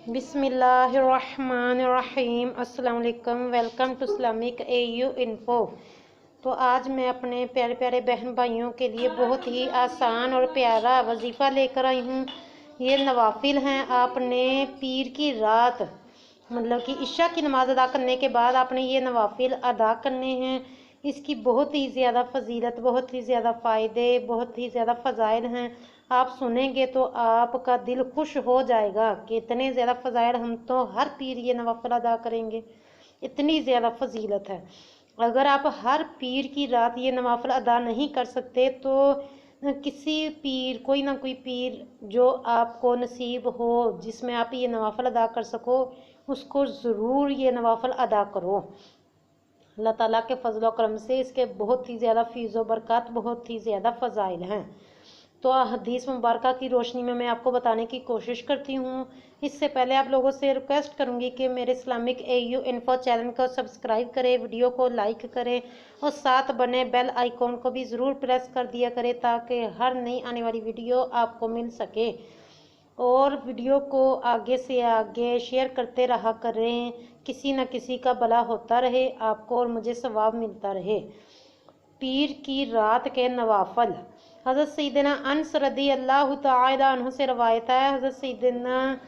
बिस्मिल्लाहिर्रहमानिर्रहीम। अस्सलाम वालेकुम। Welcome to Islamic AU info. तो आज मैं अपने प्यारे प्यारे बहन भाइयों के लिए बहुत ही आसान और प्यारा वजीफ़ा लेकर आई हूँ। ये नवाफिल हैं। आपने पीर की रात मतलब कि इशा की नमाज अदा करने के बाद आपने ये नवाफिल अदा करने हैं। इसकी बहुत ही ज़्यादा फजीलत, बहुत ही ज़्यादा फ़ायदे, बहुत ही ज़्यादा फ़ज़ाइल हैं। आप सुनेंगे तो आपका दिल खुश हो जाएगा कि इतने ज़्यादा फ़ज़ाइल, हम तो हर पीर ये नवाफिल अदा करेंगे, इतनी ज़्यादा फजीलत है। अगर आप हर पीर की रात ये नवाफिल अदा नहीं कर सकते तो किसी पीर, कोई ना कोई पीर जो आपको नसीब हो जिसमें आप ये नवाफिल अदा कर सको, उसको ज़रूर ये नवाफिल अदा करो। अल्लाह ताला के फजल करम से इसके बहुत ही ज़्यादा फ़ीज़ व बरकत, बहुत ही ज़्यादा फ़ज़ाइल हैं। तो हदीस मुबारक की रोशनी में मैं आपको बताने की कोशिश करती हूँ। इससे पहले आप लोगों से रिक्वेस्ट करूँगी कि मेरे इस्लामिक AU इन्फो चैनल को सब्सक्राइब करें, वीडियो को लाइक करें और साथ बने बेल आइकॉन को भी ज़रूर प्रेस कर दिया करें ताकि हर नई आने वाली वीडियो आपको मिल सके। और वीडियो को आगे से आगे शेयर करते रहा करें, किसी न किसी का भला होता रहे, आपको और मुझे सवाब मिलता रहे। पीर की रात के नवाफल। हज़रत सैयदना अनस रदी अल्लाह तआला अन्हु से रवायत है, हज़रत सैयदना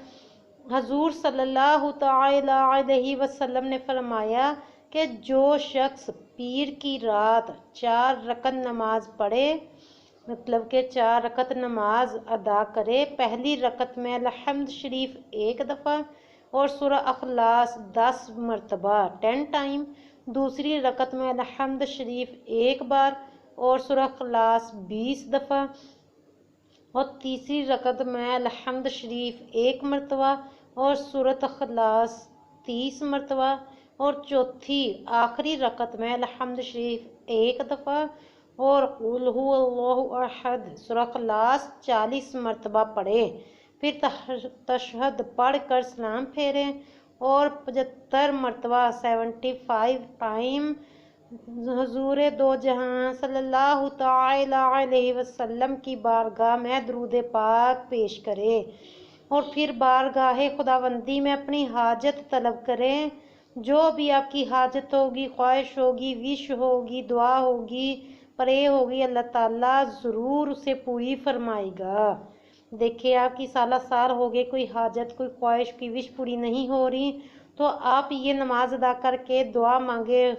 हजूर सल्लल्लाहु तआला अलैहि वसल्लम ने फरमाया कि जो शख्स पीर की रात 4 रकत नमाज पढ़े, मतलब कि 4 रकत नमाज अदा करे, पहली रकत में अलहम्द शरीफ 1 दफ़ा और सूरह अखलास 10 मरतबा 10 टाइम, दूसरी रकत में अलहम्द शरीफ 1 बार और सूरह अखलास 20 दफ़ा और तीसरी रकत में अलहम्द शरीफ 1 मरतबा और सूरत अखलास 30 मरतबा और चौथी आखिरी रकत में अलहम्द शरीफ 1 दफ़ा और कुल हुवल्लाहु अहद सूरह अखलास 40 मरतबा पढ़े। फिर तशहद पढ़ कर सलाम फेरें और 75 मरतबा 75 टाइम हुजूर दो जहां सल्लल्लाहु तआला अलैहि वसल्लम की बारगाह में दरूद पाक पेश करें और फिर बारगाह खुदावंदी में अपनी हाजत तलब करें। जो भी आपकी हाजत होगी, ख्वाहिश होगी, विश होगी, दुआ होगी, प्रे होगी, अल्लाह ताला ज़रूर उसे पूरी फरमाएगा। देखिए, आपकी साल हो गए, कोई हाजत, कोई ख्वाहिश की विश पूरी नहीं हो रही तो आप ये नमाज अदा करके दुआ मांगे,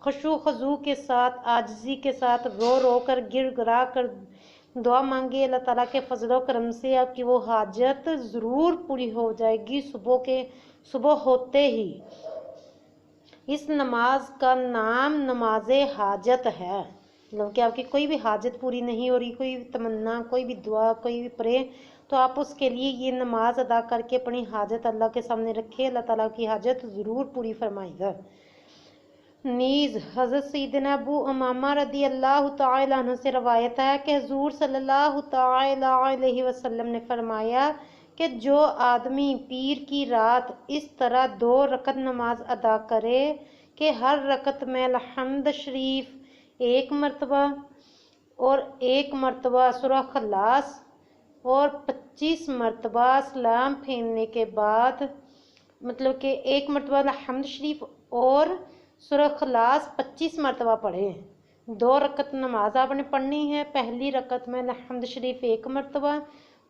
खुशू खजू के साथ, आजिज़ी के साथ, रो रो कर, गिर गिरा कर दुआ मांगे। अल्लाह ताला के फजल करम से आपकी वो हाजत ज़रूर पूरी हो जाएगी सुबह होते ही। इस नमाज का नाम नमाज हाजत है। मतलब कि आपकी कोई भी हाजत पूरी नहीं हो रही, कोई भी तमन्ना, कोई भी दुआ, कोई भी प्रे, तो आप उसके लिए ये नमाज अदा करके अपनी हाजत अल्लाह के सामने रखें। अल्लाह ताला की हाजत ज़रूर पूरी फरमाएगा। नीज़ हज़रत सैयदना अबू उमामा रदी अल्लाह तआला अन्हु से रवायत है कि हुज़ूर सल्लल्लाहु तआला अलैहि वसल्लम ने फरमाया कि जो आदमी पीर की रात इस तरह 2 रकत नमाज अदा करे कि हर रकत में अलहम्द शरीफ 1 मरतबा और 1 मरतबा सूरह खलास और 25 मरतबा सलाम फेरने के बाद, मतलब कि 1 मरतबा अलहम्द शरीफ और सूरह खलास 25 मरतबा पढ़े। 2 रकत नमाज आपने पढ़नी है। पहली रकत में अलहम्द शरीफ 1 मरतबा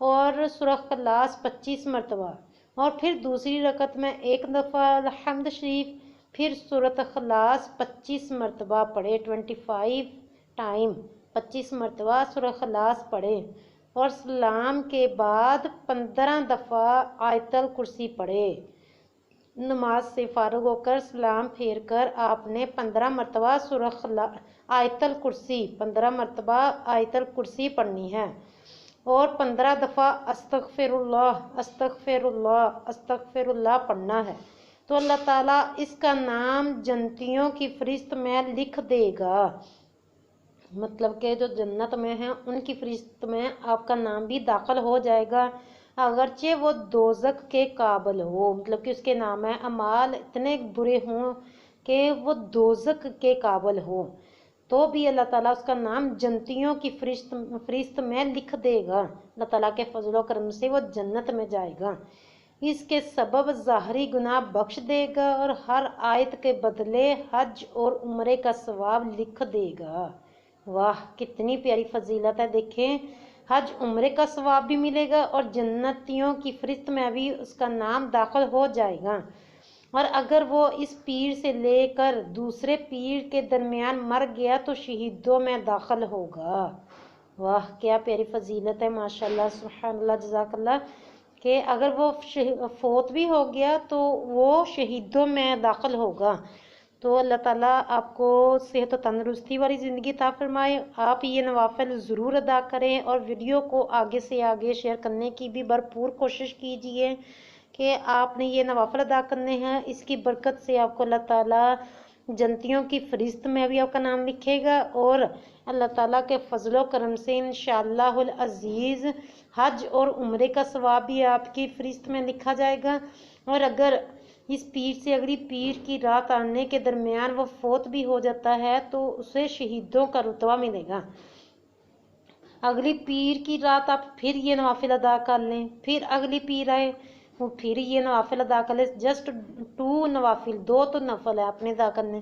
और सूरह खलास 25 मरतबा और फिर दूसरी रकत में 1 दफ़ा अलहम्द शरीफ, फिर सूरत खलास 25 मरतबा पढ़े। 25 टाइम 25 मरतबा सूरह खलास पढ़े और सलाम के बाद 15 दफ़ा आयतल कुर्सी पढ़े। नमाज से फारग होकर सलाम फेर कर आपने 15 मरतबा आयतल कुर्सी 15 मरतबा आयतल कुर्सी पढ़नी है और 15 दफ़ा अस्तगफिरुल्लाह अस्तगफिरुल्लाह अस्तगफिरुल्लाह पढ़ना है। तो अल्लाह ताला इसका नाम जन्नतियों की फरिश्त में लिख देगा। मतलब कि जो जन्नत में हैं उनकी फरिश्त में आपका नाम भी दाखिल हो जाएगा, अगरचे वो दोज़ख के काबिल हो। मतलब कि उसके नाम है अमाल इतने बुरे हों कि वो दोज़ख के काबिल हो, तो भी अल्लाह ताला उसका नाम जन्नतियों की फरिश्त में लिख देगा। अल्लाह ताला के फजल करम से वो जन्नत में जाएगा। اس کے سبب ظاہری گناہ بخش دے گا اور ہر آیت کے بدلے حج اور عمرے کا ثواب لکھ دے گا۔ واہ کتنی پیاری فضیلت ہے، دیکھیں حج عمرے کا ثواب بھی ملے گا اور جنتیوں کی فہرست میں بھی اس کا نام داخل ہو جائے گا، اور اگر وہ اس پیر سے لے کر دوسرے پیر کے درمیان مر گیا تو شہیدوں میں داخل ہوگا۔ واہ کیا پیاری فضیلت ہے، ماشاءاللہ سبحان اللہ جزاک اللہ، کہ اگر وہ فوت بھی ہو گیا تو وہ شہیدوں میں داخل ہوگا۔ تو اللہ تعالیٰ آپ کو صحت و تندرستی والی زندگی عطا فرمائے۔ آپ یہ نوافل ضرور ادا کریں اور ویڈیو کو آگے سے آگے شیئر کرنے کی بھی بھرپور کوشش کیجیے کہ آپ نے یہ نوافل ادا کرنے ہیں۔ اس کی برکت سے آپ کو اللہ تعالیٰ جنتیوں کی فہرست میں بھی آپ کا نام لکھے گا، اور اللہ تعالیٰ کے فضل و کرم سے انشاءاللہ العزیز حج اور عمرے کا ثواب بھی آپ کی فہرست میں لکھا جائے گا۔ اور اگر اس پیر سے اگلی پیر کی رات آنے کے درمیان وہ فوت بھی ہو جاتا ہے تو اسے شہیدوں کا رتبہ ملے گا۔ اگلی پیر کی رات آپ پھر یہ نوافل ادا کر لیں، پھر اگلی پیر آئے وہ پھر یہ نوافل ادا کر لیں، جسٹ 2 نوافل، 2 تو نفل ہے آپ نے ادا کرنے۔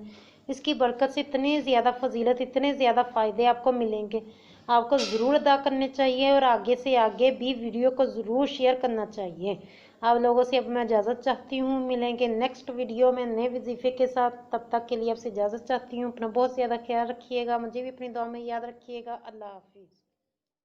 اس کی برکت سے اتنی زیادہ فضیلت، اتنے زیادہ فائدے آپ کو ملیں گے، آپ کو ضرور ادا کرنے چاہیے اور آگے سے آگے بھی ویڈیو کو ضرور شیئر کرنا چاہیے۔ آپ لوگوں سے اب میں اجازت چاہتی ہوں، ملیں گے نیکسٹ ویڈیو میں نئے وظیفے کے ساتھ، تب تک کے لیے آپ سے اجازت چاہتی ہوں۔ اپنا بہت زیادہ خیال رکھیے گا، مجھے بھی اپنی دعا میں یاد رکھیے گا۔ اللہ حافظ۔